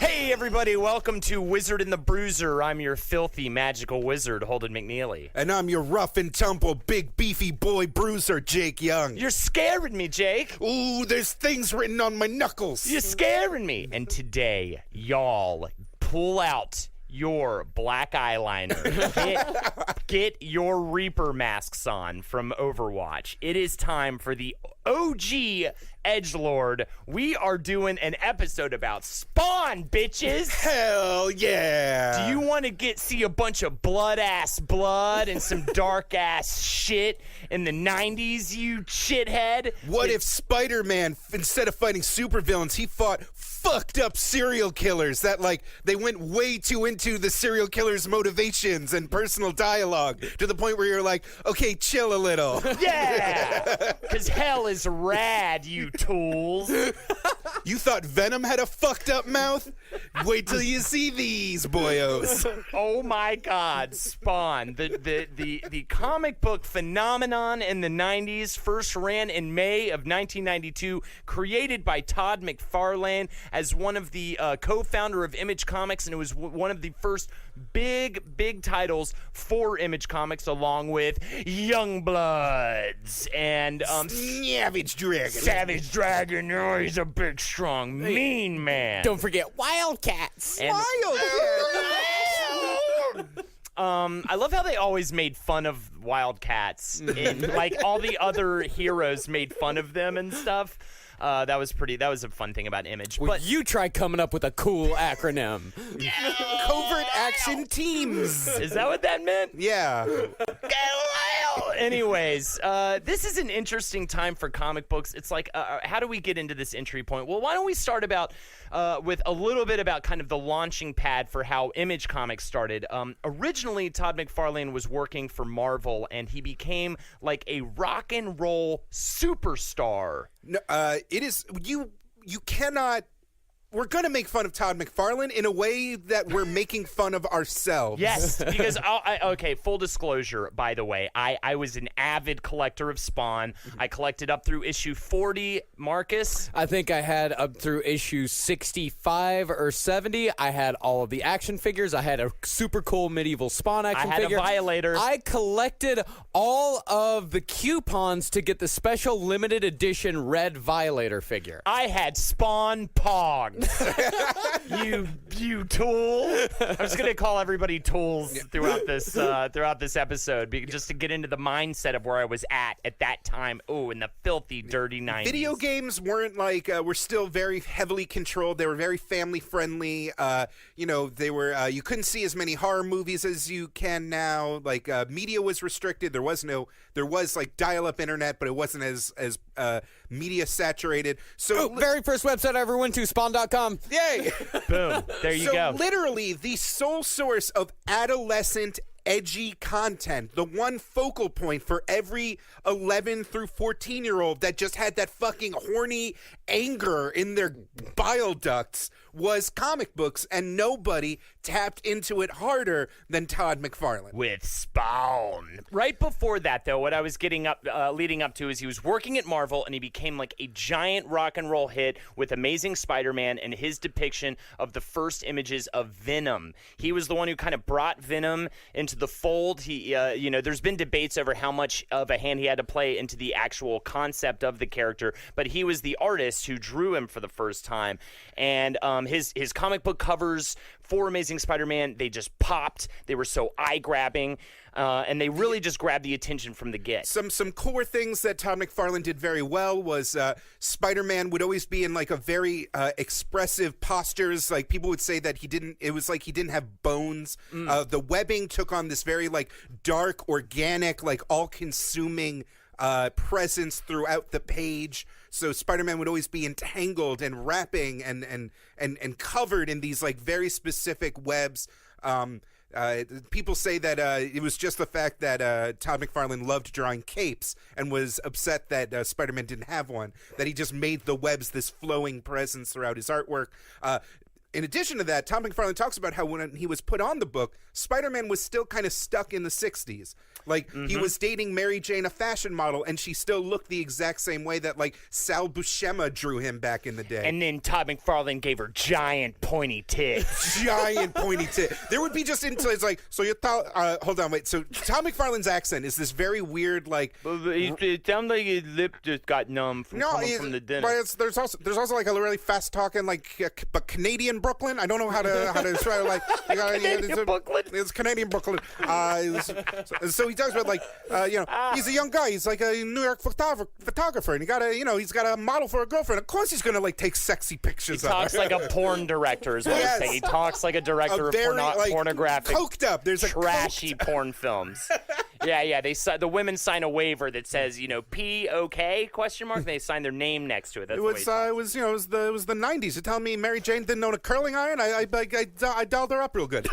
Hey everybody, welcome to Wizard and the Bruiser. I'm your filthy magical wizard, Holden McNeely. And I'm your rough and tumble, big beefy boy bruiser, Jake Young. You're scaring me, Jake. Ooh, there's things written on my knuckles. You're scaring me. And today, y'all, pull out your black eyeliner. Get your Reaper masks on from Overwatch. It is time for the OG Edgelord. We are doing an episode about Spawn, bitches. Hell yeah. Do you want to see a bunch of blood and some dark ass shit in the 90s, you shithead? What if Spider-Man, instead of fighting supervillains, he fought fucked up serial killers that, like, they went way too into the serial killer's motivations and personal dialogue to the point where you're like, okay, chill a little. Yeah, because hell is rad, you tools. You thought Venom had a fucked up mouth? Wait till you see these, boyos. Oh my God, Spawn, the comic book phenomenon in the 90s, first ran in May of 1992, created by Todd McFarlane as one of the co-founder of Image Comics, and it was one of the first big titles for Image Comics, along with Youngbloods and Savage Dragon. Savage Dragon. Oh, he's a big, strong, mean man. Don't forget Wildcats. And I love how they always made fun of Wildcats, and like all the other heroes made fun of them and stuff. That was a fun thing about Image. Well, But you try coming up with a cool acronym. Covert Action Teams. is that what that meant? Yeah. Anyways, this is an interesting time for comic books. It's like, how do we get into this entry point? Well, why don't we start with a little bit about kind of the launching pad for how Image Comics started. Originally, Todd McFarlane was working for Marvel, and he became like a rock and roll superstar. No, it is you cannot. We're going to make fun of Todd McFarlane in a way that we're making fun of ourselves. Yes, because, okay, full disclosure, by the way, I was an avid collector of Spawn. I collected up through issue 40, Marcus. I think I had up through issue 65 or 70. I had all of the action figures. I had a super cool medieval Spawn action figure. I had a Violator. I collected all of the coupons to get the special limited edition red Violator figure. I had Spawn Pog. you tool. I'm just gonna call everybody tools throughout this episode, just to get into the mindset of where I was at that time. Oh, in the filthy, dirty 90s. Video games weren't like were still very heavily controlled. They were very family friendly. They were you couldn't see as many horror movies as you can now. Like media was restricted. There was like dial-up internet, but it wasn't as media saturated. So very first website I ever went to, Spawn.com. Yay! Boom. There you go. So literally the sole source of adolescent edgy content, the one focal point for every 11 through 14-year-old that just had that fucking horny anger in their bile ducts, was comic books, and nobody tapped into it harder than Todd McFarlane. With Spawn. Right before that, though, what I was leading up to is he was working at Marvel, and he became like a giant rock and roll hit with Amazing Spider-Man and his depiction of the first images of Venom. He was the one who kind of brought Venom into the fold. He, there's been debates over how much of a hand he had to play into the actual concept of the character, but he was the artist who drew him for the first time. And his comic book covers for Amazing Spider-Man, they just popped. They were so eye-grabbing, and they really just grabbed the attention from the get. Some core things that Todd McFarlane did very well was Spider-Man would always be in like a very expressive postures. Like people would say that it was like he didn't have bones. The webbing took on this very like dark, organic, like all-consuming presence throughout the page. So Spider-Man would always be entangled and wrapping and covered in these like very specific webs. People say that it was just the fact that Todd McFarlane loved drawing capes and was upset that Spider-Man didn't have one, that he just made the webs this flowing presence throughout his artwork. In addition to that, Todd McFarlane talks about how when he was put on the book, Spider-Man was still kind of stuck in the 60s. Like, he was dating Mary Jane, a fashion model, and she still looked the exact same way that, like, Sal Buscema drew him back in the day. And then Todd McFarlane gave her giant pointy tits. Giant pointy tit. There would be just until it's like, so you thought, hold on, wait. So Todd McFarlane's accent is this very weird, like. It sounds like his lip just got numb from coming from the dinner. But there's also like a really fast talking, like, but Canadian Brooklyn. I don't know how to try to, like. Canadian Brooklyn. It's Canadian Brooklyn. So he talks about, like, he's a young guy. He's like a New York photographer, and he's got a model for a girlfriend. Of course, he's gonna like take sexy pictures. He talks like a porn director, is what Yes. I'm saying. He talks like a director of pornographic, coked up. There's a trashy porn films. Yeah. The women sign a waiver that says, P-OK ? They sign their name next to it. That's It was the 90s. You're telling me Mary Jane didn't own a curling iron? I dialed her up real good.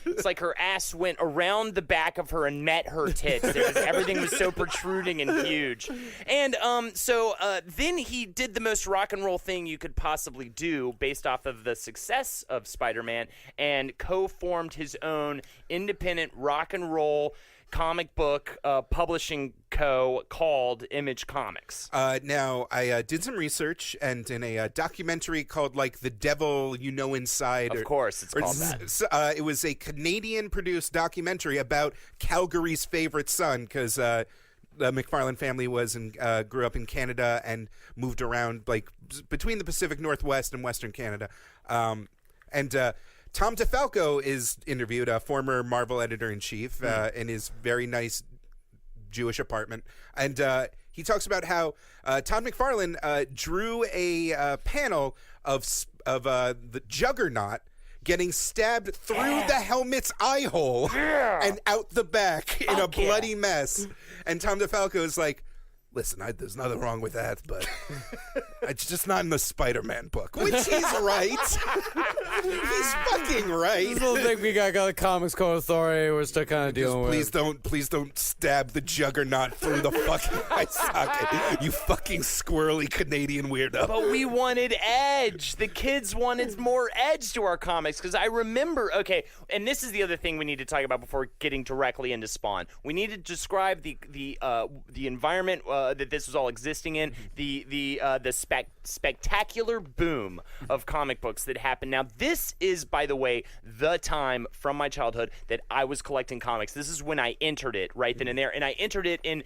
It's like her ass went around the back of her and met her tits. Everything was so protruding and huge. And so then he did the most rock and roll thing you could possibly do based off of the success of Spider-Man and co-formed his own independent rock and roll comic book publishing co called Image Comics. Now, I did some research, and in a documentary called, like, The Devil You Know Inside. Of course, it's called that. It was a Canadian-produced documentary about Calgary's favorite son, because the McFarlane family grew up in Canada and moved around, like, between the Pacific Northwest and Western Canada. Tom DeFalco is interviewed, a former Marvel editor-in-chief, in his very nice Jewish apartment. And he talks about how Todd McFarlane drew a panel of the Juggernaut getting stabbed through the helmet's eye hole and out the back in a bloody mess. And Tom DeFalco is like, listen, there's nothing wrong with that, but it's just not in the Spider-Man book. Which he's right. He's fucking right. I still think we got the Comics Code Authority. We're still kind of dealing with. Please don't stab the Juggernaut through the fucking eye socket. You fucking squirrely Canadian weirdo. But we wanted edge. The kids wanted more edge to our comics because I remember. Okay, and this is the other thing we need to talk about before getting directly into Spawn. We need to describe the environment that this was all existing in. The spectacular boom of comic books that happened. Now, this is, by the way, the time from my childhood that I was collecting comics. This is when I entered it right then and there, and I entered it in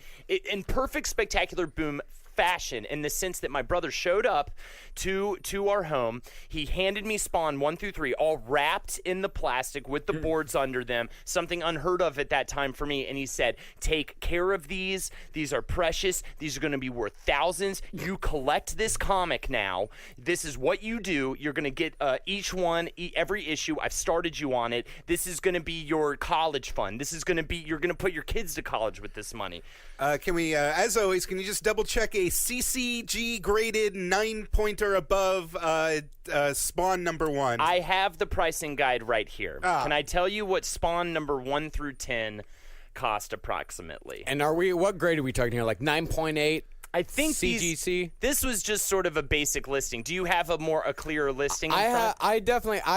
perfect spectacular boom fashion in the sense that my brother showed up to our home. He handed me Spawn 1 through 3, all wrapped in the plastic with the boards under them, something unheard of at that time for me. And he said, take care of these. These are precious. These are going to be worth thousands. You collect this comic now. This is what you do. You're going to get each one, every issue. I've started you on it. This is going to be your college fund. This is going to be, you're going to put your kids to college with this money. Can we, as always, can you just double check a CCG graded 9-pointer above Spawn number 1? I have the pricing guide right here. Can I tell you what Spawn number 1 through 10 cost approximately? And what grade are we talking here? Like 9.8? I think CGC. This was just sort of a basic listing. Do you have a clearer listing? In front? I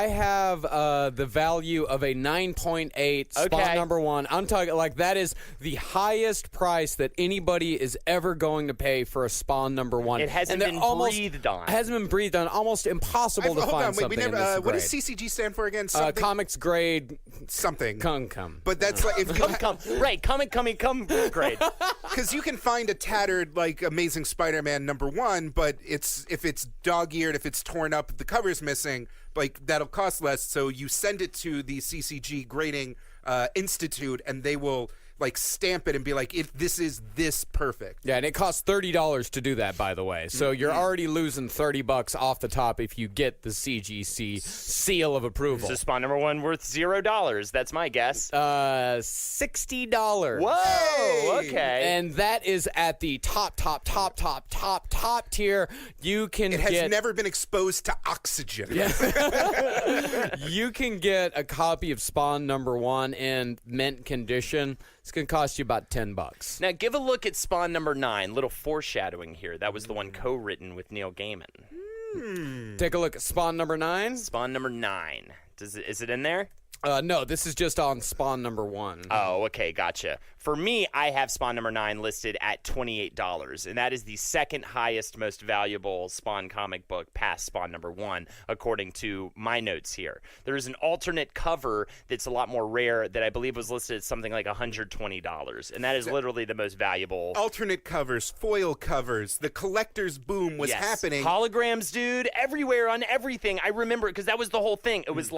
have the value of a 9.8 Spawn number 1. I'm talking like that is the highest price that anybody is ever going to pay for a Spawn number 1. It hasn't been breathed on. It hasn't been breathed on. Almost impossible to find something in this grade. What does CCG stand for again? Something? Comics grade something. Come. But that's like if you come grade. Because you can find a tattered like Amazing Spider-Man number 1, but if it's dog-eared, if it's torn up, if the cover's missing, like that'll cost less. So you send it to the CCG Grading Institute, and they will like stamp it and be like, this is this perfect. Yeah, and it costs $30 to do that, by the way. So you're already losing $30 off the top if you get the CGC seal of approval. So Spawn number 1 worth $0. That's my guess. $60. Whoa. Okay. And that is at the top tier. You can It has never been exposed to oxygen. Yeah. You can get a copy of Spawn number 1 in mint condition. It's going to cost you about $10. Now, give a look at Spawn number 9. Little foreshadowing here. That was the one co-written with Neil Gaiman. Take a look at Spawn number 9. Spawn number 9. Is it in there? No, this is just on Spawn number 1. Oh, okay, gotcha. For me, I have Spawn number 9 listed at $28, and that is the second highest, most valuable Spawn comic book past Spawn number 1, according to my notes here. There is an alternate cover that's a lot more rare that I believe was listed at something like $120, and that is literally the most valuable. Alternate covers, foil covers, the collector's boom was happening. Holograms, dude, everywhere on everything. I remember because that was the whole thing. It was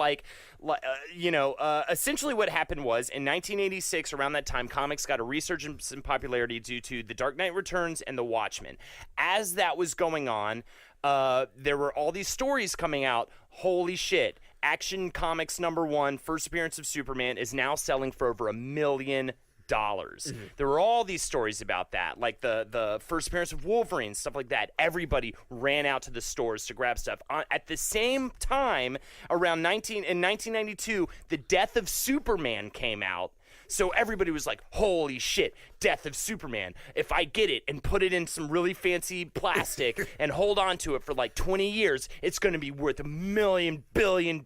essentially what happened was in 1986, around that time, comics got a resurgence in popularity due to The Dark Knight Returns and The Watchmen. As that was going on, there were all these stories coming out. Holy shit. Action Comics number 1, first appearance of Superman, is now selling for over $1 million. There were all these stories about that, like the first appearance of Wolverine, stuff like that. Everybody ran out to the stores to grab stuff. At the same time, in 1992, The Death of Superman came out. So everybody was like, holy shit, Death of Superman. If I get it and put it in some really fancy plastic and hold on to it for like 20 years, it's going to be worth $1 billion.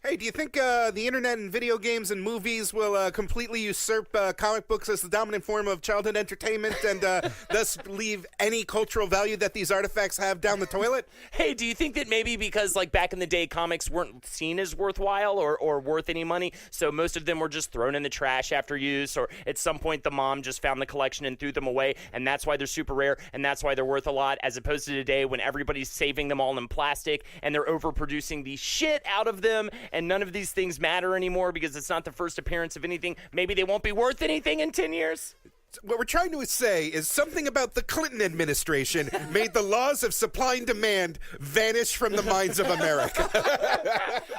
Hey, do you think the internet and video games and movies will completely usurp comic books as the dominant form of childhood entertainment and thus leave any cultural value that these artifacts have down the toilet? Hey, do you think that maybe because, like, back in the day, comics weren't seen as worthwhile or worth any money, so most of them were just thrown in the trash after use, or at some point the mom just found the collection and threw them away, and that's why they're super rare, and that's why they're worth a lot, as opposed to today when everybody's saving them all in plastic, and they're overproducing the shit out of them, and none of these things matter anymore because it's not the first appearance of anything. Maybe they won't be worth anything in 10 years. What we're trying to say is something about the Clinton administration made the laws of supply and demand vanish from the minds of America.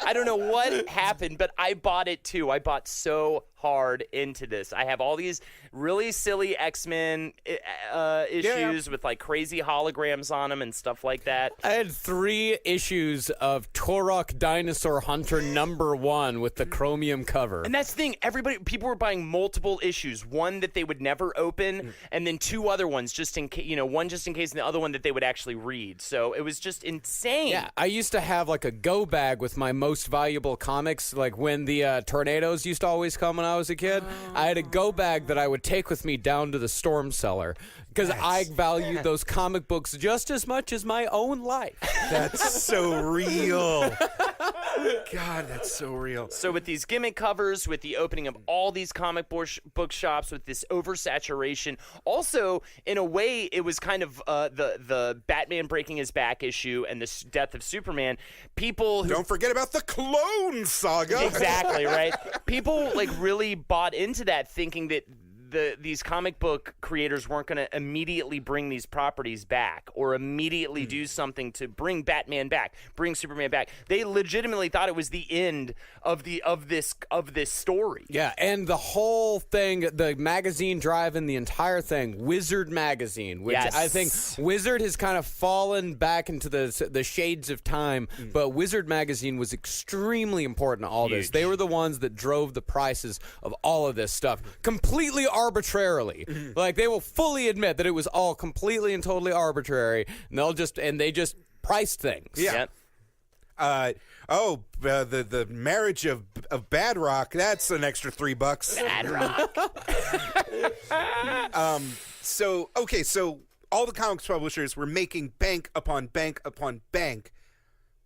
I don't know what happened, but I bought it too. I bought so hard into this. I have all these really silly X-Men issues with like crazy holograms on them and stuff like that. I had 3 issues of Turok Dinosaur Hunter number 1 with the chromium cover. And that's the thing. People were buying multiple issues. One that they would never open, and then 2 other ones just in case. One just in case, and the other one that they would actually read. So it was just insane. Yeah, I used to have like a go bag with my most valuable comics. Like when the tornadoes used to always come when I was a kid, I had a go bag that I would take with me down to the storm cellar because I valued those comic books just as much as my own life. That's so real. God, that's so real. So with these gimmick covers, with the opening of all these comic book shops, with this oversaturation, also in a way it was kind of the Batman breaking his back issue and the death of Superman. People who don't forget about the Clone Saga. Exactly, right? People like really bought into that, thinking that these comic book creators weren't going to immediately bring these properties back or immediately do something to bring Batman back, bring Superman back. They legitimately thought it was the end of this story. Yeah, and the whole thing, the magazine drive and the entire thing, Wizard magazine, which I think Wizard has kind of fallen back into the shades of time, but Wizard magazine was extremely important to all this. They were the ones that drove the prices of all of this stuff completely arbitrarily. Like, they will fully admit that it was all completely and totally arbitrary, and they just priced things. Yeah. The marriage of Bad Rock, that's an extra $3. Bad Rock. So all the comics publishers were making bank upon bank upon bank,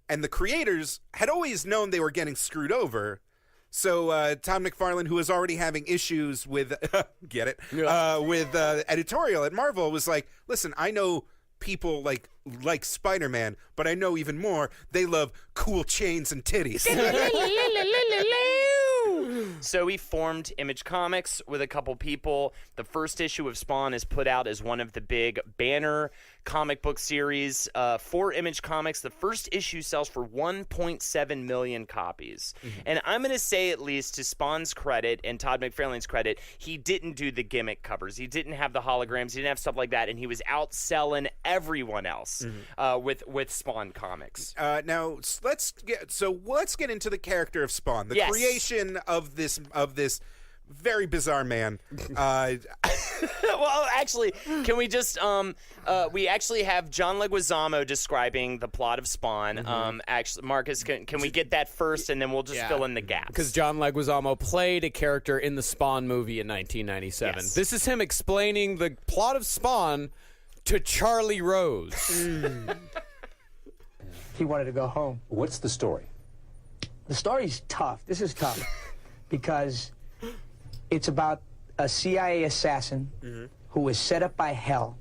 and the creators had always known they were getting screwed over. So Todd McFarlane, who was already having issues with with editorial at Marvel, was like, listen, I know people like Spider-Man, but I know even more, they love cool chains and titties. So he formed Image Comics with a couple people. The first issue of Spawn is put out as one of the big banner comic book series for Image Comics. The first issue sells for 1.7 million copies. And I'm going to say, at least to Spawn's credit and Todd McFarlane's credit, he didn't do the gimmick covers. He didn't have the holograms. He didn't have stuff like that. And he was outselling everyone else with Spawn Comics. Now, let's get into the character of Spawn, the creation of this very bizarre man. Well, actually, can we just we actually have John Leguizamo describing the plot of Spawn. Actually, Marcus, can we get that first, and then we'll just fill in the gaps? Because John Leguizamo played a character in the Spawn movie in 1997. Yes. This is him explaining the plot of Spawn to Charlie Rose. He wanted to go home. What's the story? The story's tough. This is tough because it's about a CIA assassin who was set up by hell,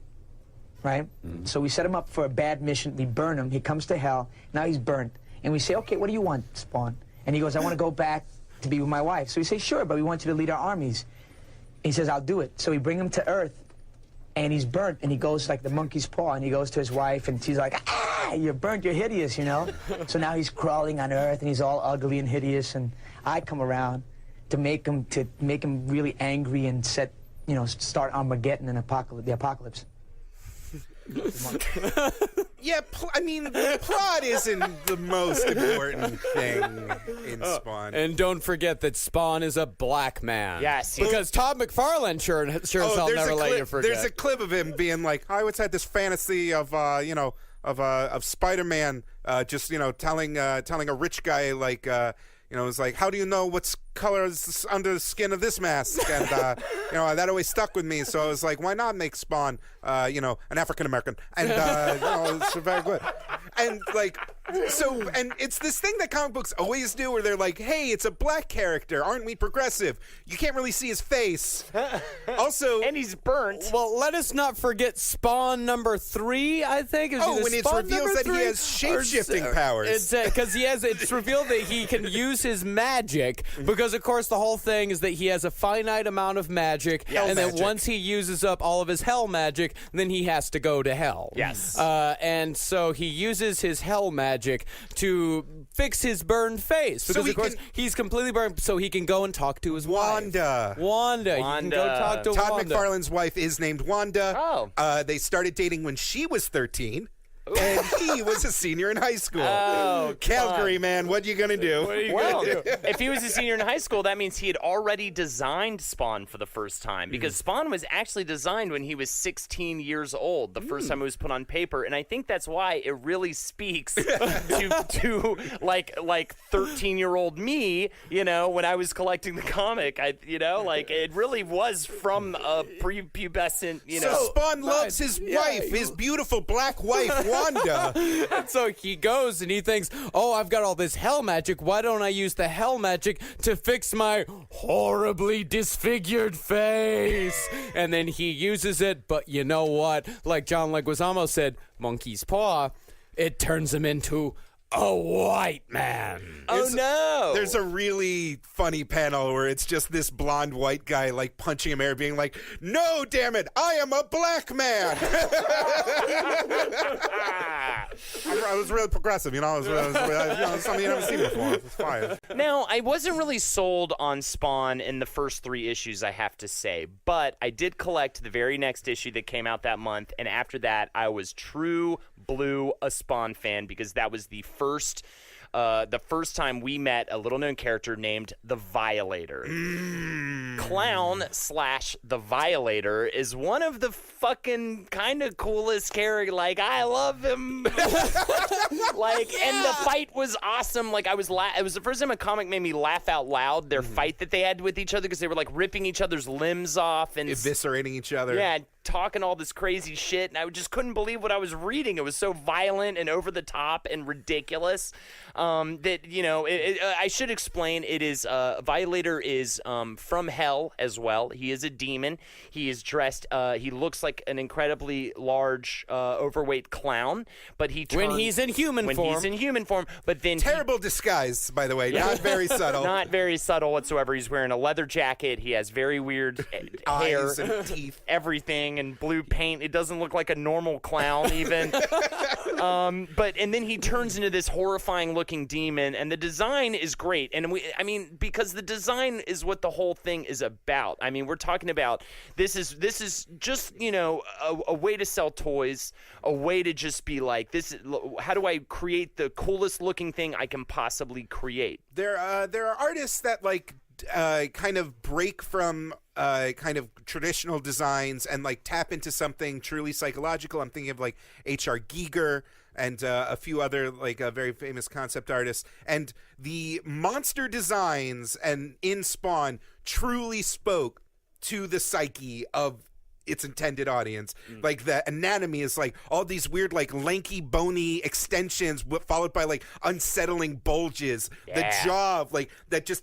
right? So we set him up for a bad mission. We burn him. He comes to hell. Now he's burnt. And we say, okay, what do you want, Spawn? And he goes, I want to go back to be with my wife. So we say, sure, but we want you to lead our armies. He says, I'll do it. So we bring him to Earth, and he's burnt, and he goes like the monkey's paw, and he goes to his wife, and she's like, you're burnt, you're hideous, you know? So now he's crawling on Earth, and he's all ugly and hideous, and I come around to make him really angry and start Armageddon and the apocalypse. Yeah, I mean, the plot isn't the most important thing in Spawn. And don't forget that Spawn is a black man. Yes. Because Todd McFarlane sure as hell never let you forget. There's a clip of him being like, I always had this fantasy of Spider-Man just telling a rich guy like it's like, how do you know what's color is under the skin of this mask? And that always stuck with me. So I was like, why not make Spawn an African American? And it's very good. And like, so, and it's this thing that comic books always do, where they're like, hey, it's a black character, aren't we progressive? You can't really see his face. Also, and he's burnt. Well, let us not forget Spawn number 3, I think. When it's revealed that he has shape-shifting powers. Because it's revealed that he can use his magic, because of course the whole thing is that he has a finite amount of magic, and then once he uses up all of his hell magic, then he has to go to hell. Yes. And so he uses his hell magic to fix his burned face, because of course he's completely burned, so he can go and talk to his Wanda. wife. Wanda. He can go talk to Todd Wanda. McFarlane's wife is named Wanda. Oh. They started dating when she was 13. And he was a senior in high school. Oh, Calgary, man, what you gonna do? Well, if he was a senior in high school, that means he had already designed Spawn for the first time, because Spawn was actually designed when he was 16 years old, the first time it was put on paper, and I think that's why it really speaks to like 13-year-old me, when I was collecting the comic. It really was from a prepubescent, So Spawn loves his wife, his beautiful black wife, Wanda. And so he goes and he thinks, oh, I've got all this hell magic. Why don't I use the hell magic to fix my horribly disfigured face? And then he uses it, but you know what? Like John Leguizamo said, monkey's paw, it turns him into a white man. Oh, no. There's a really funny panel where it's just this blonde white guy like punching him air, being like, no, damn it, I am a black man. I was really progressive, I was something you never seen before. It was fire. Now, I wasn't really sold on Spawn in the first 3 issues, I have to say, but I did collect the very next issue that came out that month, and after that, I was true blue a Spawn fan, because that was the first time we met a little-known character named the Violator. Clown / the Violator is one of the fucking kind of coolest characters. Like, I love him. And the fight was awesome. Like, it was the first time a comic made me laugh out loud. Their fight that they had with each other, because they were like ripping each other's limbs off and eviscerating each other. Yeah, talking all this crazy shit, and I just couldn't believe what I was reading. It was so violent and over the top and ridiculous that I should explain. It is Violator is from hell as well. He is a demon. He is dressed. He looks like an incredibly large, overweight clown, but when he's in human form. But then terrible disguise, by the way. Yeah. Not very subtle. Not very subtle whatsoever. He's wearing a leather jacket. He has very weird hair, eyes and teeth, everything, and blue paint. It doesn't look like a normal clown even. And then he turns into this horrifying looking demon, and the design is great. And because the design is what the whole thing is about. I mean, we're talking about this is just a way to sell toys, a way to just be like, how do I create the coolest looking thing I can possibly create? There are artists that like kind of break from kind of traditional designs and like tap into something truly psychological. I'm thinking of like H.R. Giger and a few other like very famous concept artists. And the monster designs and in Spawn truly spoke to the psyche of its intended audience. Like the anatomy is like all these weird like lanky bony extensions followed by like unsettling bulges. The jaw like that just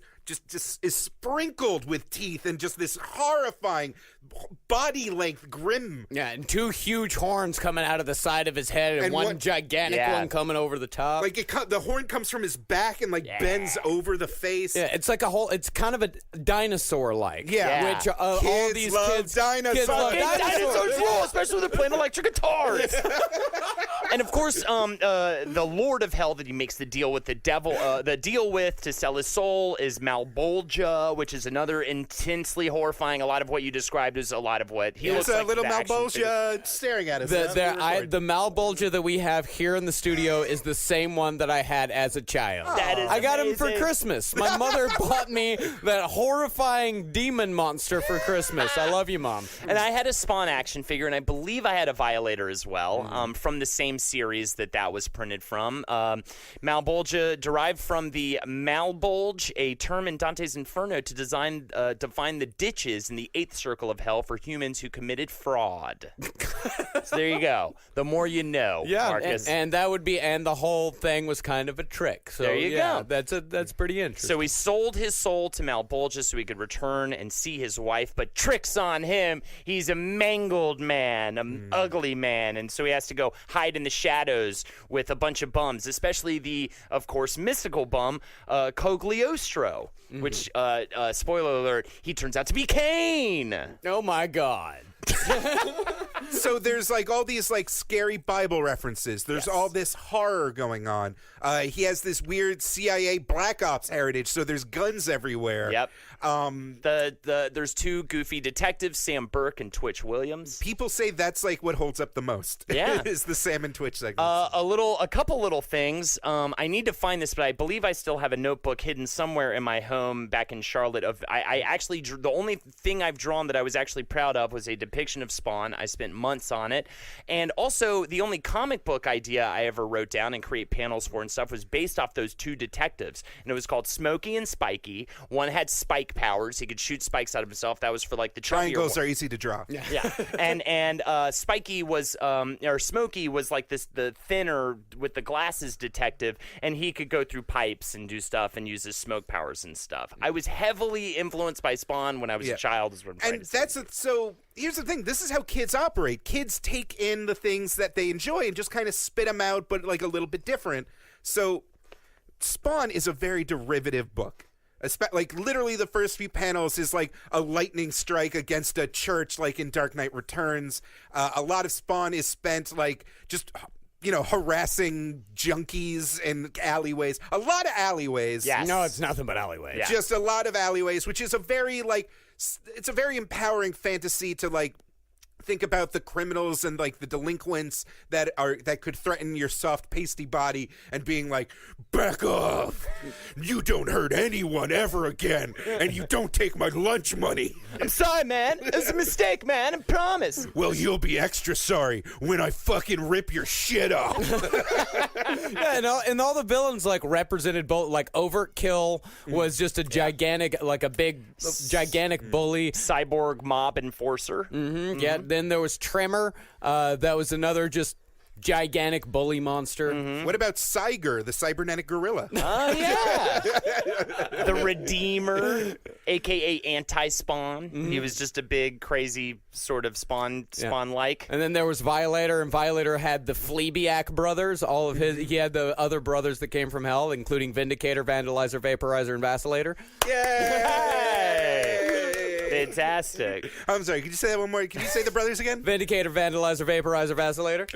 is sprinkled with teeth and just this horrifying body length grim. Yeah, and 2 huge horns coming out of the side of his head and one gigantic one coming over the top. Like the horn comes from his back and like bends over the face. Yeah, it's like it's kind of a dinosaur-like. Yeah. Which all these kids dinosaurs. Kids love Dinosaurs rule, especially when they're playing electric guitars. And of course, the Lord of Hell that he makes the deal with the devil, the deal with to sell his soul is Malbolgia, which is another intensely horrifying. A lot of what you described is a lot of what he looks like. It's a little the action Malbolgia staring at us. The Malbolgia that we have here in the studio is the same one that I had as a child. That is I got him amazing. for Christmas. My mother bought me that horrifying demon monster for Christmas. I love you, Mom. And I had a Spawn action figure, and I believe I had a Violator as well, from the same series that was printed from. Malbolgia derived from the Malbolge, a term in Dante's Inferno to define the ditches in the 8th circle of hell for humans who committed fraud. So there you go. The more you know, Marcus. And that would be, and the whole thing was kind of a trick. So there you go. That's pretty interesting. So he sold his soul to Malbolgia so he could return and see his wife, but tricks on him. He's a mangled man, an ugly man, and so he has to go hide in the shadows with a bunch of bums, especially the, of course, mystical bum, Cogliostro, which, spoiler alert, he turns out to be Cain. Oh my God. So there's like all these like scary Bible references. There's all this horror going on. He has this weird CIA Black Ops heritage, so there's guns everywhere. Yep. There's 2 goofy detectives, Sam Burke and Twitch Williams. People say that's like what holds up the most. Yeah. Is the Sam and Twitch segment. A couple little things. I need to find this, but I believe I still have a notebook hidden somewhere in my home back in Charlotte. I actually the only thing I've drawn that I was actually proud of was a depiction of Spawn. I spent months on it, and also the only comic book idea I ever wrote down and create panels for and stuff was based off those 2 detectives, and it was called Smokey and Spiky. One had spike powers; he could shoot spikes out of himself. That was for like the triangles are easy to draw. Yeah, and Spiky was or Smokey was like the thinner with the glasses detective, and he could go through pipes and do stuff and use his smoke powers and stuff. I was heavily influenced by Spawn when I was a child. Is what I'm trying to say. So here's the thing. This is how kids operate. Kids take in the things that they enjoy and just kind of spit them out, but like a little bit different. So Spawn is a very derivative book. Like literally the first few panels is like a lightning strike against a church like in Dark Knight Returns. A lot of Spawn is spent like just harassing junkies in alleyways. A lot of alleyways. Yes. No, it's nothing but alleyways. Yeah. Just a lot of alleyways, which is a very it's a very empowering fantasy to like think about the criminals and like the delinquents that could threaten your soft pasty body and being like, back off, you don't hurt anyone ever again, and you don't take my lunch money. I'm sorry, man. It was a mistake, man. I promise. Well, you'll be extra sorry when I fucking rip your shit off. Yeah, and all the villains like represented both. Like Overkill was just a gigantic, like a big, gigantic bully. Cyborg mob enforcer. Yeah. Then there was Tremor. That was another just gigantic bully monster. What about Cyger, the cybernetic gorilla? Oh, yeah. The Redeemer, a.k.a. Anti-Spawn. He was just a big, crazy sort of Spawn-like. And then there was Violator, and Violator had the Fleabiac brothers. All of his, he had the other brothers that came from hell, including Vindicator, Vandalizer, Vaporizer, and Vacillator. Yay! fantastic. I'm sorry, could you say that one more? Can you say the brothers again? Vindicator, Vandalizer, Vaporizer, Vacillator.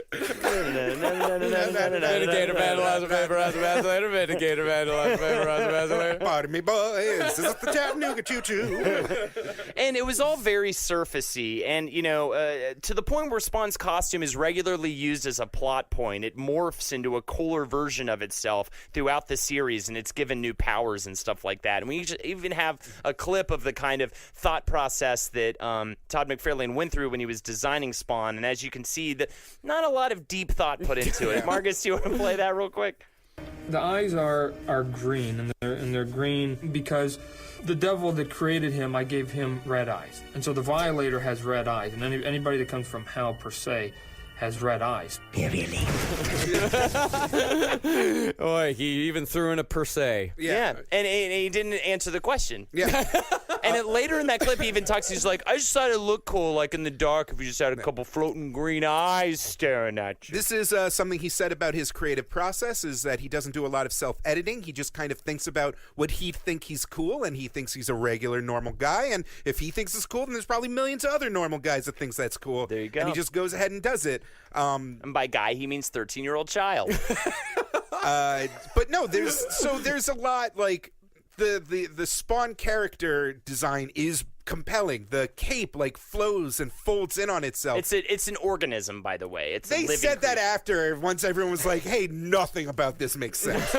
Vindicator, Vandalizer, Vaporizer, Vacillator. Vindicator, Vandalizer, Vaporizer, Vacillator. Pardon me, boys. This is the Chattanooga choo-choo. And it was all very surfacey, and to the point where Spawn's costume is regularly used as a plot point. It morphs into a cooler version of itself throughout the series, and it's given new powers and stuff like that. And we even have a clip of the kind of thought process that Todd McFarlane went through when he was designing Spawn. And as you can see, not a lot of deep thought put into it. Marcus, do you want to play that real quick? The eyes are green, and they're green because the devil that created him, I gave him red eyes. And so the Violator has red eyes, and anybody that comes from hell, per se, has red eyes. Really? Boy, he even threw in a per se. Yeah. And he didn't answer the question. Yeah. And later in that clip, he even talks, he's like, I just thought it'd look cool, like in the dark, if you just had a couple floating green eyes staring at you. This is something he said about his creative process, is that he doesn't do a lot of self-editing. He just kind of thinks about what he'd think he's cool, and he thinks he's a regular, normal guy. And if he thinks it's cool, then there's probably millions of other normal guys that thinks that's cool. There you go. And he just goes ahead and does it. And by guy, he means 13-year-old child. But no, there's a lot, like, the Spawn character design is compelling. The cape flows and folds in on itself. It's an organism, by the way. It's a they living said that creature. after, once everyone was like, hey, nothing about this makes sense.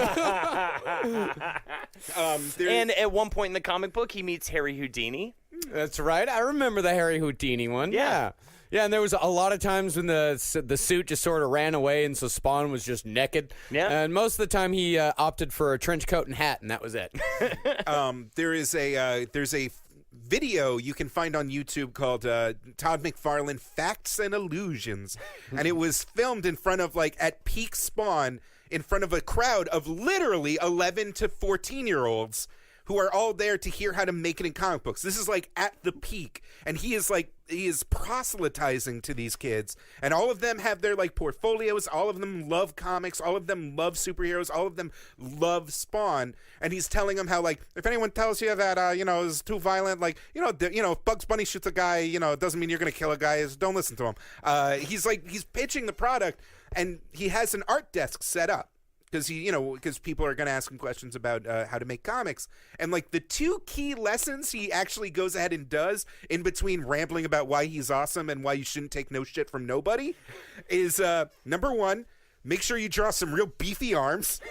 And at one point in the comic book, he meets Harry Houdini. That's right. I remember the Harry Houdini one. Yeah. Yeah, and there was a lot of times when the suit just sort of ran away, and so Spawn was just naked. Yeah. And most of the time he opted for a trench coat and hat, and that was it. There's a video you can find on YouTube called Todd McFarlane Facts and Illusions, and it was filmed in front of, at peak Spawn, in front of a crowd of literally 11 to 14-year-olds who are all there to hear how to make it in comic books. This is at the peak, and he is proselytizing to these kids, and all of them have their portfolios. All of them love comics. All of them love superheroes. All of them love Spawn, and he's telling them how if anyone tells you that is too violent, if Bugs Bunny shoots a guy, it doesn't mean you're gonna kill a guy. Don't listen to him. He's pitching the product, and he has an art desk set up. Because people are going to ask him questions about how to make comics. And, the two key lessons he actually goes ahead and does in between rambling about why he's awesome and why you shouldn't take no shit from nobody is, number one, make sure you draw some real beefy arms.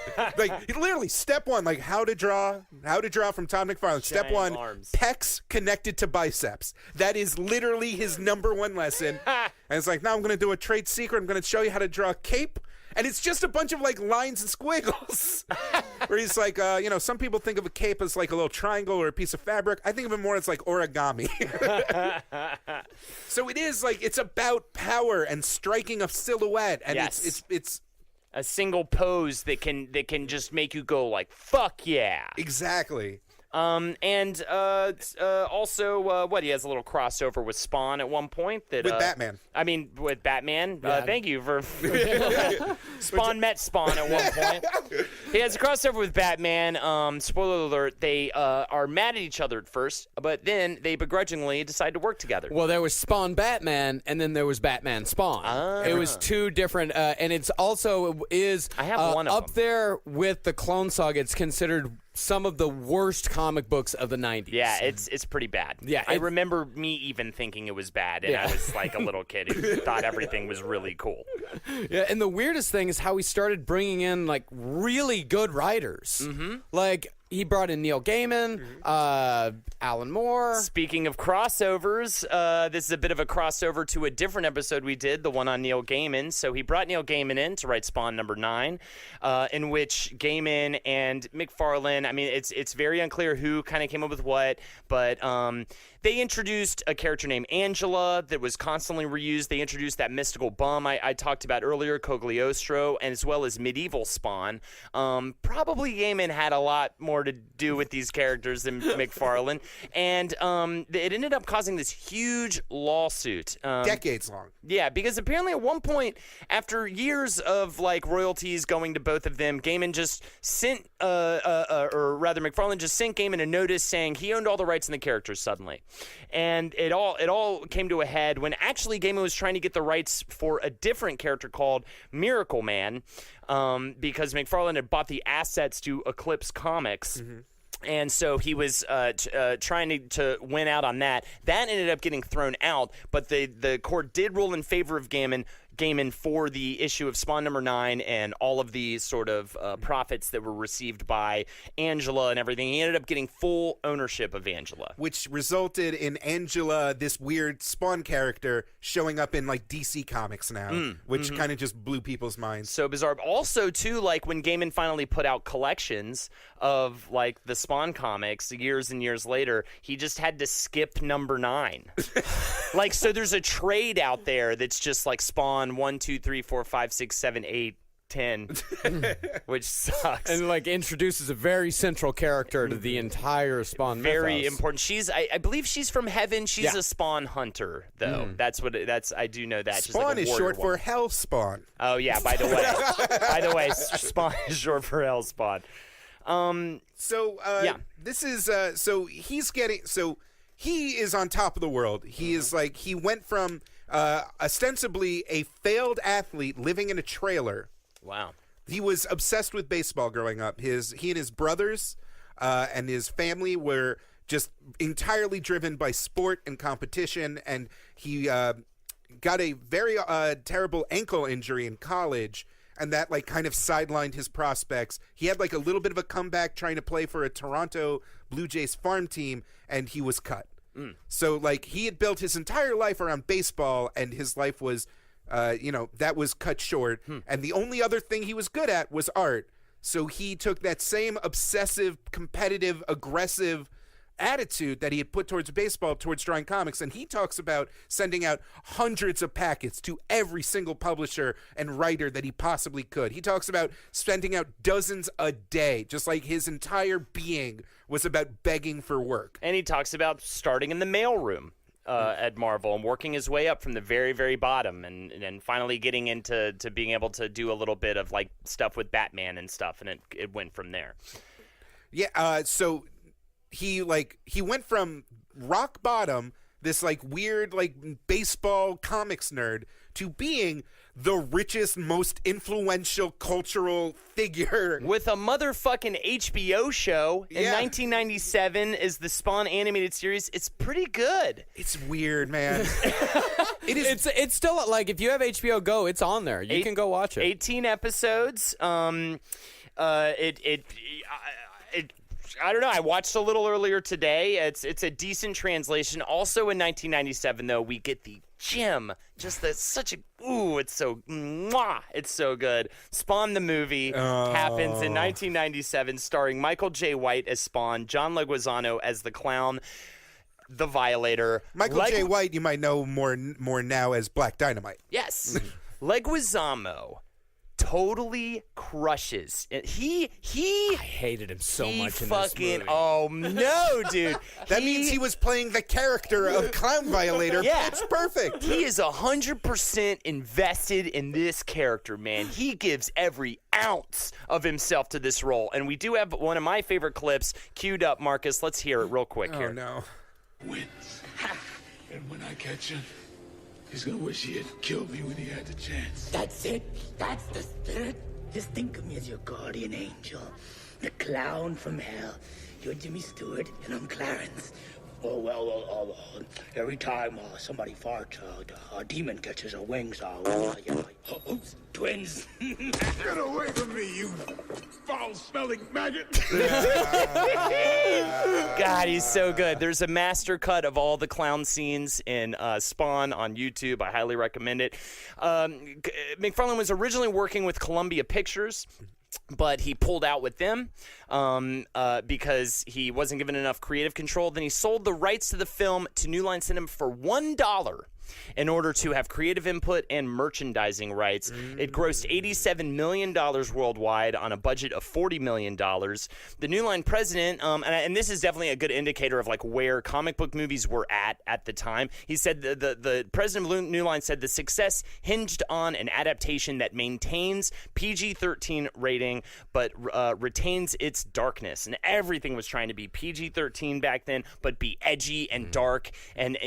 Literally, step one, how to draw from Todd McFarlane. Step one, arms. pecs connected to biceps. That is literally his number one lesson. And it's now I'm going to do a trade secret. I'm going to show you how to draw a cape. And it's just a bunch of lines and squiggles where he's some people think of a cape as a little triangle or a piece of fabric. I think of it more as origami. So it is it's about power and striking a silhouette. And Yes. it's A single pose that can just make you go fuck yeah. exactly. And also, he has a little crossover with Spawn at one point. With Batman. I mean, with Batman. Yeah. Thank you for... Spawn met Spawn at one point. He has a crossover with Batman. Spoiler alert, they are mad at each other at first, but then they begrudgingly decide to work together. Well, there was Spawn Batman, and then there was Batman Spawn. It was two different, and it's also I have one of up them. there with the Clone Saga. It's considered some of the worst comic books of the 90s. Yeah, it's pretty bad. Yeah, I remember me even thinking it was bad, and I was a little kid who thought everything was really cool. Yeah, and the weirdest thing is how he started bringing in really good writers. Mm-hmm. He brought in Neil Gaiman, Alan Moore. Speaking of crossovers, this is a bit of a crossover to a different episode we did, the one on Neil Gaiman. So he brought Neil Gaiman in to write Spawn #9, in which Gaiman and McFarlane, it's very unclear who kind of came up with what, but they introduced a character named Angela that was constantly reused. They introduced that mystical bum I talked about earlier, Cogliostro, and as well as medieval Spawn. Probably Gaiman had a lot more more to do with these characters than McFarlane. And it ended up causing this huge lawsuit. Decades long. Yeah, because apparently at one point, after years of like royalties going to both of them, Gaiman just sent, or rather McFarlane just sent Gaiman a notice saying he owned all the rights in the characters suddenly. And it all came to a head when actually Gaiman was trying to get the rights for a different character called Miracle Man, because McFarlane had bought the assets to Eclipse Comics. Mm-hmm. And so he was trying to win out on that. That ended up getting thrown out, but the court did rule in favor of Gaiman for the issue of Spawn number 9 and all of the sort of profits that were received by Angela and everything. He ended up getting full ownership of Angela. Which resulted in Angela, this weird Spawn character, showing up in like DC Comics now, which kind of just blew people's minds. So bizarre. Also, too, like when Gaiman finally put out collections of like the Spawn comics years and years later, he just had to skip number 9. Like, so there's a trade out there that's just like Spawn 1, 2, 3, 4, 5, 6, 7, 8, 10, which sucks. And like introduces a very central character to the entire Spawn very mythos. important. She's I believe she's from heaven. She's a Spawn hunter, though. That's what I do know that. She's Spawn like a is warrior short for woman. Hell Spawn. Oh yeah, by the way, Spawn is short for Hell Spawn. This is so he's getting he is on top of the world. He is like he went from ostensibly a failed athlete living in a trailer. Wow. He was obsessed with baseball growing up. He and his brothers and his family were just entirely driven by sport and competition, and he got a very terrible ankle injury in college, and that like kind of sidelined his prospects. He had like a little bit of a comeback trying to play for a Toronto Blue Jays farm team, and he was cut. So like he had built his entire life around baseball, and his life was that was cut short. And the only other thing he was good at was art. So he took that same obsessive, competitive, aggressive attitude that he had put towards baseball, towards drawing comics, and he talks about sending out hundreds of packets to every single publisher and writer that he possibly could. He talks about sending out dozens a day, just like his entire being was about begging for work. And he talks about starting in the mailroom at Marvel and working his way up from the very, very bottom, and finally getting into being able to do a little bit of like stuff with Batman and stuff, and it went from there. Yeah, so he went from rock bottom, this like weird like baseball comics nerd, to being the richest, most influential cultural figure with a motherfucking HBO show in 1997 is the Spawn animated series. It's pretty good. It's weird, man. It is. It's still like if you have HBO Go, it's on there. You can go watch it. 18 episodes. I don't know. I watched a little earlier today. It's a decent translation. Also in 1997, though, we get the gem. Just it's so it's so good. Spawn the movie happens in 1997, starring Michael J. White as Spawn, John Leguizamo as the clown, the Violator. Michael J. White, you might know more now as Black Dynamite. Yes, Leguizamo totally crushes. I hated him so much in fucking, this movie. Oh no, dude. That means he was playing the character of Clown Violator. Yeah. It's perfect. He is 100% invested in this character, man. He gives every ounce of himself to this role. And we do have one of my favorite clips queued up, Marcus. Let's hear it real quick here. Oh no. Wins. And when I catch him, he's gonna wish he had killed me when he had the chance. That's it. That's the spirit. Just think of me as your guardian angel. The clown from hell. You're Jimmy Stewart, and I'm Clarence. Every time somebody farts, a demon catches her wings. Oops, twins. Get away from me, you foul-smelling maggot! God, he's so good. There's a master cut of all the clown scenes in Spawn on YouTube. I highly recommend it. McFarlane was originally working with Columbia Pictures, but he pulled out with them because he wasn't given enough creative control. Then he sold the rights to the film to New Line Cinema for $1. in order to have creative input and merchandising rights. It grossed $87 million worldwide on a budget of $40 million. The New Line president, and this is definitely a good indicator of like where comic book movies were at the time. He said the president of New Line said the success hinged on an adaptation that maintains PG-13 rating but retains its darkness. And everything was trying to be PG-13 back then, but be edgy and dark, and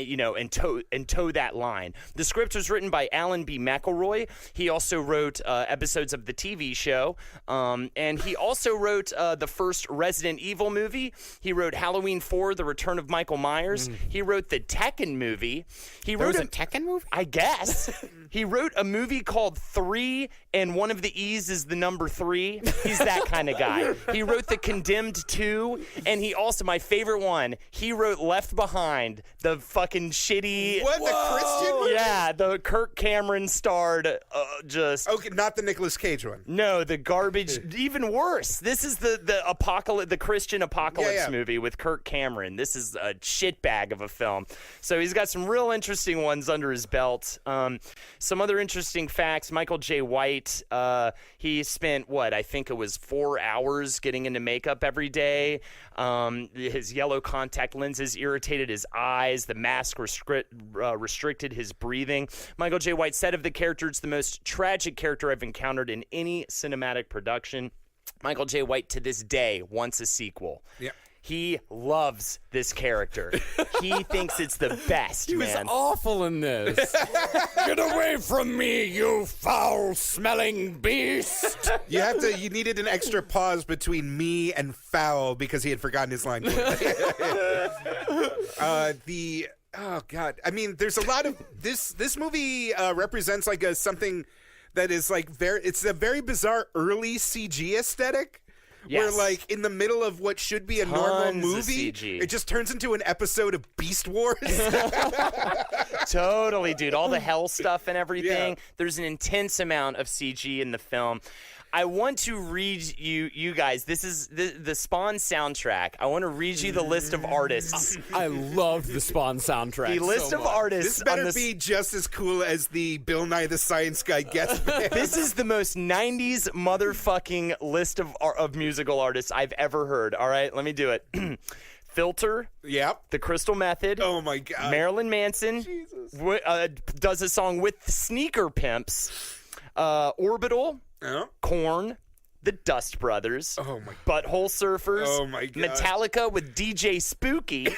toe that line. The script was written by Alan B. McElroy. He also wrote episodes of the TV show, and he also wrote the first Resident Evil movie. He wrote Halloween 4: The Return of Michael Myers. He wrote the Tekken movie. He wrote a Tekken movie? I guess. He wrote a movie called 3, and one of the E's is the number 3. He's that kind of guy. He wrote The Condemned 2, and he also, my favorite one, he wrote Left Behind, the fucking shitty... What, the Christian one? Yeah, the Kirk Cameron starred, Okay, not the Nicolas Cage one. No, the garbage, even worse. This is the apocalypse, the Christian apocalypse movie with Kirk Cameron. This is a shitbag of a film. So he's got some real interesting ones under his belt. Some other interesting facts. Michael J. White, he spent, I think it was 4 hours getting into makeup every day. His yellow contact lenses irritated his eyes. The mask restricted his breathing. Michael J. White said of the character, "It's the most tragic character I've encountered in any cinematic production." Michael J. White, to this day, wants a sequel. Yeah. He loves this character. He thinks it's the best, He was man. awful in this. Get away from me, you foul-smelling beast! You needed an extra pause between me and foul because he had forgotten his line. Oh God! I mean, there's a lot of this movie represents like something that is like it's a very bizarre early CG aesthetic. Yes. Where, like, in the middle of what should be a normal Tons of movie, CG. it just turns into an episode of Beast Wars. Totally, dude. All the hell stuff and everything. Yeah. There's an intense amount of CG in the film. I want to read you guys. This is the Spawn soundtrack. I want to read you the list of artists. I love the Spawn soundtrack. The list of artists. This better on be just as cool as the Bill Nye the Science Guy guest band. This is the most 90s motherfucking list of musical artists I've ever heard. All right, let me do it. Filter. Yep. The Crystal Method. Oh my God. Marilyn Manson. Does a song with Sneaker Pimps. Orbital. Oh. Korn, the Dust Brothers, Oh my Butthole Surfers, Oh my God. Metallica with DJ Spooky,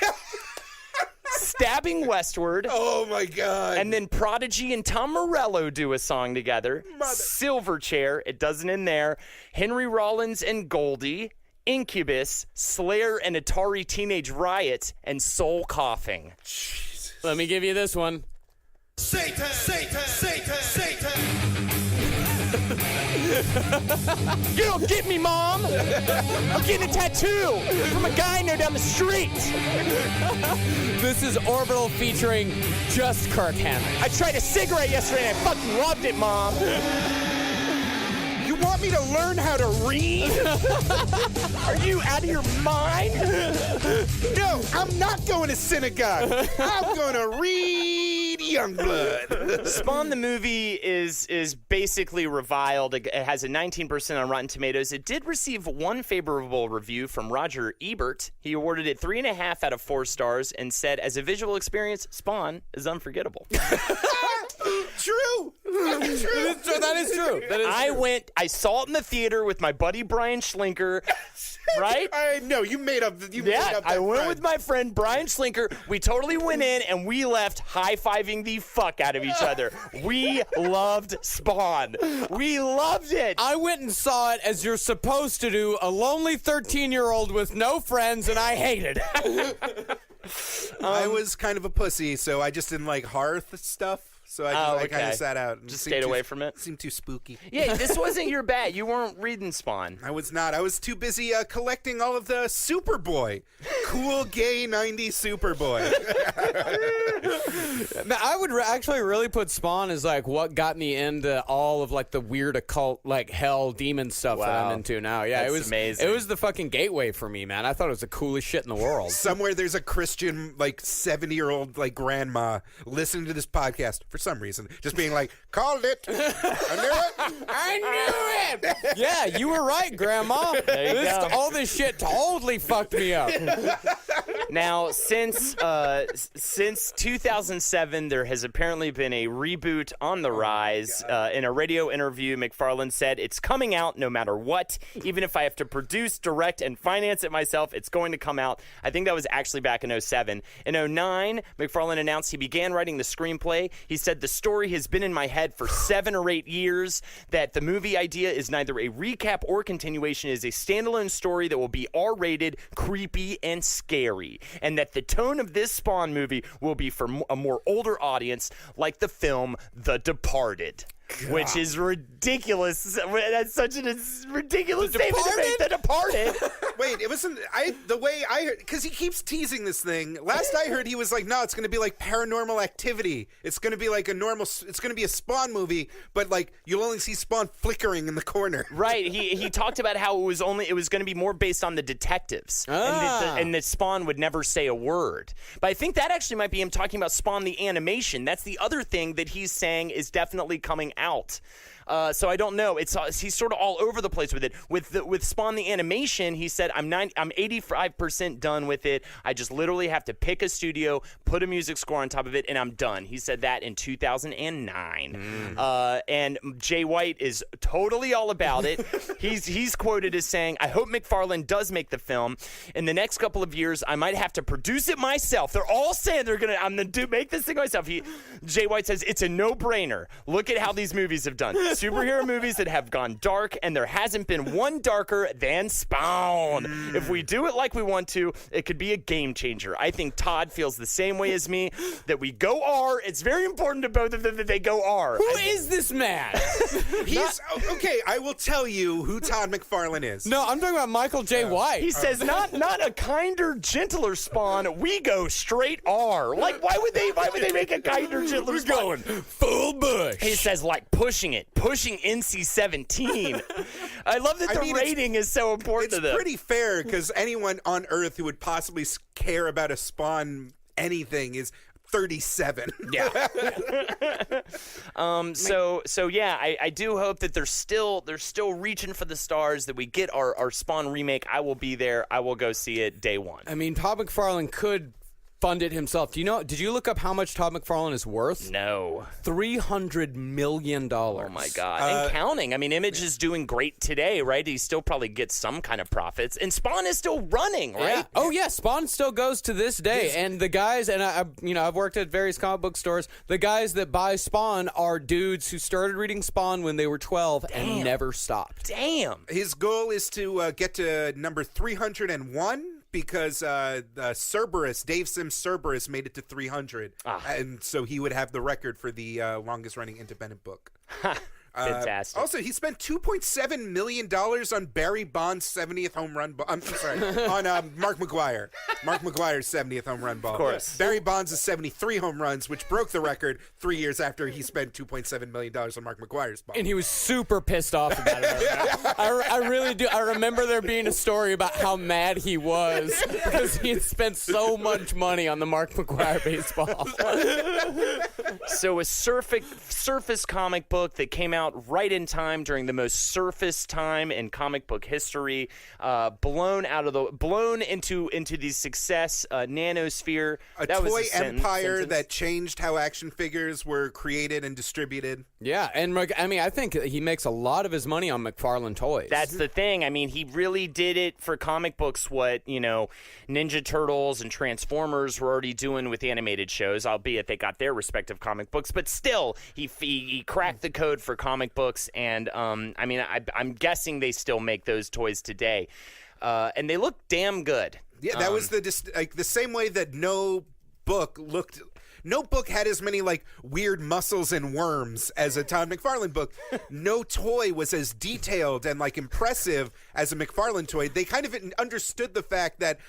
Stabbing Westward, Oh my God. and then Prodigy and Tom Morello do a song together. Silverchair, it doesn't in there. Henry Rollins and Goldie, Incubus, Slayer and Atari Teenage Riot, and Soul Coughing. Let me give you this one. Satan, Satan, Satan, Satan. You don't get me, Mom! I'm getting a tattoo from a guy I know down the street. This is Orbital featuring just Kirk Hammett. I tried a cigarette yesterday and I fucking loved it, Mom. You want me to learn how to read? Are you out of your mind? No, I'm not going to synagogue. I'm going to read Youngblood. Spawn the movie is basically reviled. It has a 19% on Rotten Tomatoes. It did receive one favorable review from Roger Ebert. He awarded it 3.5 out of 4 stars and said, as a visual experience, Spawn is unforgettable. True. True. That is true. I saw it in the theater with my buddy Brian Schlinker, right? You made up. I went with my friend Brian Schlinker. We totally went in and we left high-fiving the fuck out of each other. We loved Spawn. We loved it. I went and saw it as you're supposed to do, a lonely 13-year-old with no friends, and I hated it. I was kind of a pussy, so I just didn't like Hearth stuff. So I kind of sat out. Just stayed away from it? Seemed too spooky. Yeah, this wasn't your bad. You weren't reading Spawn. I was not. I was too busy collecting all of the Superboy cool gay 90s Superboy. Now, I would actually really put Spawn as like what got me into all of like the weird occult, like hell demon stuff that I'm into now. Yeah, That's it was amazing. It was the fucking gateway for me, man. I thought it was the coolest shit in the world. Somewhere there's a Christian, like 70-year-old, like grandma listening to this podcast for some reason, just being like, "Called it, I knew it, I knew it. Yeah, you were right, Grandma. All this shit totally fucked me up. Now, since 2007, there has apparently been a reboot on the rise. In a radio interview, McFarlane said, "It's coming out no matter what. Even if I have to produce, direct, and finance it myself, it's going to come out." I think that was actually back in 2007. In 2009, McFarlane announced he began writing the screenplay. He said, "The story has been in my head for 7 or 8 years, that the movie idea is neither a recap or continuation, it is a standalone story that will be R-rated, creepy, and scary. And that the tone of this Spawn movie will be for a more older audience, like the film The Departed." Which is ridiculous. That's such a ridiculous statement to make. The Departed. Wait, it wasn't. The way I heard, because he keeps teasing this thing. Last I heard, he was like, "No, it's going to be like Paranormal Activity. It's going to be like it's going to be a Spawn movie, but like you'll only see Spawn flickering in the corner." Right. He talked about how it was going to be more based on the detectives, and that Spawn would never say a word. But I think that actually might be him talking about Spawn the animation. That's the other thing that he's saying is definitely coming out. So I don't know. He's sort of all over the place with it. With Spawn the animation, he said, I'm 85% done with it. I just literally have to pick a studio, put a music score on top of it, and I'm done. He said that in 2009. And Jay White is totally all about it. He's quoted as saying, "I hope McFarlane does make the film. In the next couple of years, I might have to produce it myself." They're all saying I'm gonna make this thing myself. Jay White says it's a no-brainer. Look at how these movies have done. Superhero movies that have gone dark, and there hasn't been one darker than Spawn. If we do it like we want to, it could be a game changer. I think Todd feels the same way as me, that we go R. It's very important to both of them that they go R. Who is this man? He's okay. I will tell you who Todd McFarlane is. No, I'm talking about Michael J. White. He says, not a kinder, gentler Spawn. We go straight R. Like, why would they make a kinder, gentler Spawn? Going full bush. He says, like, pushing NC-17. I love that the rating is so important to them. It's pretty fair, because anyone on Earth who would possibly care about a Spawn anything is 37. Yeah. So yeah, I do hope that they're still reaching for the stars, that we get our Spawn remake. I will be there. I will go see it day one. I mean, Todd McFarlane could fund it himself. Did you look up how much Todd McFarlane is worth? No. $300 million. Oh my God. And counting. I mean, Image is doing great today, right? He still probably gets some kind of profits. And Spawn is still running, right? Yeah. Oh yeah, Spawn still goes to this day. And the guys, and I've worked at various comic book stores. The guys that buy Spawn are dudes who started reading Spawn when they were 12 and never stopped. Damn. His goal is to get to number 301. Because Cerberus, Dave Sims Cerberus, made it to 300. And so he would have the record for the longest-running independent book. Fantastic. Also, he spent $2.7 million on Barry Bonds' 70th home run ball. I'm sorry, on Mark McGwire. Mark McGwire's 70th home run ball. Of course. Barry Bonds' 73 home runs, which broke the record 3 years after he spent $2.7 million on Mark McGwire's ball. And he was super pissed off about it. I really do. I remember there being a story about how mad he was because he had spent so much money on the Mark McGwire baseball. So a surface comic book that came out right in time during the most surface time in comic book history, blown into the success nanosphere. A toy empire that changed how action figures were created and distributed. Yeah, and I mean, I think he makes a lot of his money on McFarlane toys. That's the thing. I mean, he really did it for comic books what, Ninja Turtles and Transformers were already doing with animated shows, albeit they got their respective comic books. But still, he cracked the code for comic books, and I'm guessing they still make those toys today. And they look damn good. Yeah, that was the same way that no book had as many weird muscles and worms as a Todd McFarlane book. No toy was as detailed and impressive as a McFarlane toy. They kind of understood the fact that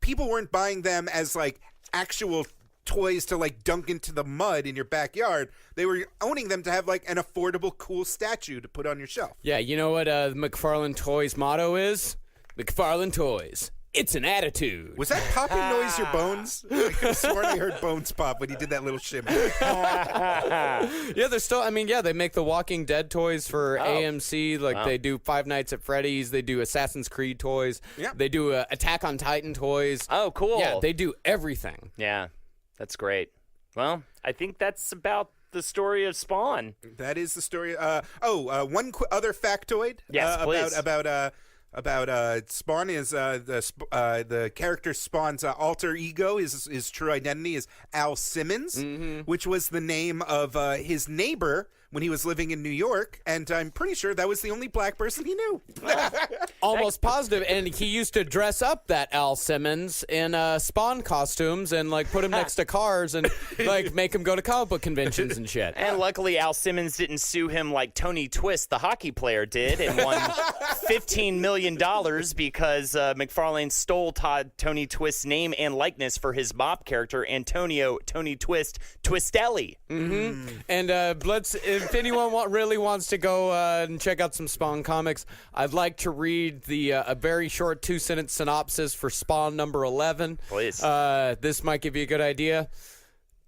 people weren't buying them as like actual toys to like dunk into the mud in your backyard. They were owning them to have like an affordable, cool statue to put on your shelf. Yeah, you know what McFarlane Toys motto is? McFarlane Toys. It's an attitude. Was that popping noise your bones? I could have sworn I heard bones pop when he did that little shimmer. Yeah, they're still. I mean, yeah, they make the Walking Dead toys for AMC. Like they do Five Nights at Freddy's. They do Assassin's Creed toys. Yeah. They do Attack on Titan toys. Oh, cool. Yeah, they do everything. Yeah, that's great. Well, I think that's about the story of Spawn. That is the story. One other factoid. Yes, please. About Spawn is the character Spawn's alter ego, his true identity is Al Simmons, which was the name of his neighbor when he was living in New York, and I'm pretty sure that was the only black person he knew. Almost positive, and he used to dress up that Al Simmons in Spawn costumes and like put him next to cars and like make him go to comic book conventions and shit. And luckily, Al Simmons didn't sue him like Tony Twist, the hockey player, did, and won $15 million because McFarlane stole Tony Twist's name and likeness for his mop character, Antonio Tony Twist Twistelli. And if anyone really wants to go and check out some Spawn comics, I'd like to read a very short 2-sentence synopsis for Spawn number 11. Please. This might give you a good idea.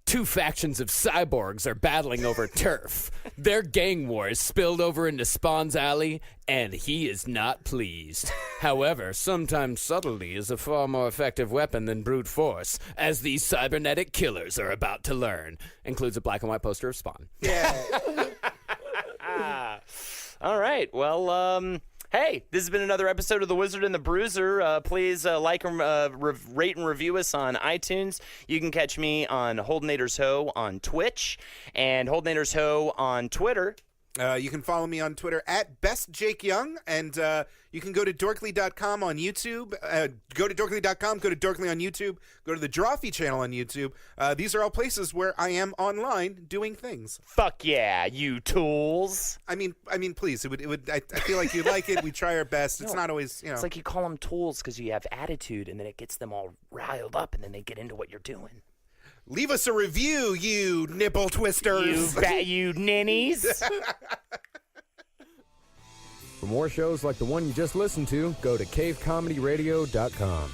Two factions of cyborgs are battling over turf. Their gang wars spilled over into Spawn's alley, and he is not pleased. However, sometimes subtlety is a far more effective weapon than brute force, as these cybernetic killers are about to learn. Includes a black and white poster of Spawn. Yeah. All right. Well, hey, this has been another episode of The Wizard and the Bruiser. Please like and rate and review us on iTunes. You can catch me on Holdenators Ho on Twitch and Holdenators Ho on Twitter. You can follow me on Twitter at BestJakeYoung, and you can go to dorkly.com on YouTube. Go to dorkly.com, go to Dorkly on YouTube, go to the Drawfee channel on YouTube. These are all places where I am online doing things. Fuck yeah, you tools. I mean, please. It would. I feel like you like it. We try our best. It's not always, It's like you call them tools because you have attitude, and then it gets them all riled up, and then they get into what you're doing. Leave us a review, you nipple twisters. You ninnies. For more shows like the one you just listened to, go to cavecomedyradio.com.